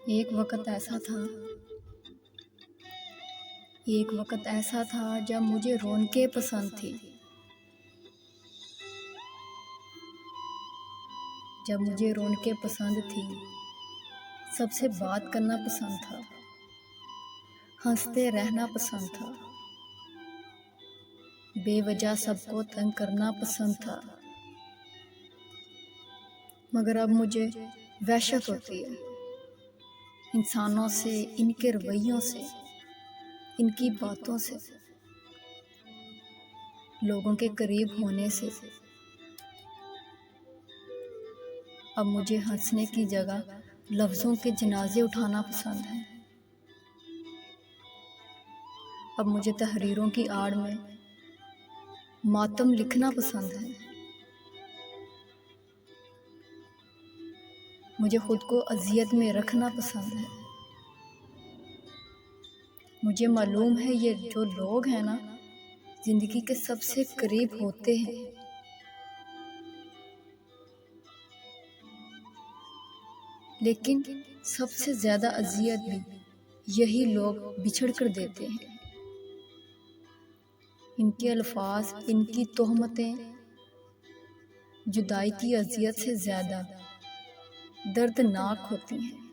एक वक्त ऐसा था जब मुझे रौनकें पसंद थी। सबसे बात करना पसंद था, हंसते रहना पसंद था, बेवजह सबको तंग करना पसंद था। मगर अब मुझे वहशत होती है इंसानों से, इनके रवैयों से, इनकी बातों से, लोगों के करीब होने से। अब मुझे हंसने की जगह लफ्ज़ों के जनाजे उठाना पसंद है। अब मुझे तहरीरों की आड़ में मातम लिखना पसंद है। मुझे खुद को अज़ियत में रखना पसंद है। मुझे मालूम है ये जो लोग हैं ना, ज़िंदगी के सबसे करीब होते हैं, लेकिन सबसे ज़्यादा अज़ियत भी यही लोग बिछड़ कर देते हैं। इनके अल्फाज, इनकी तोहमतें जुदाई की अज़ियत से ज़्यादा दर्दनाक होती हैं।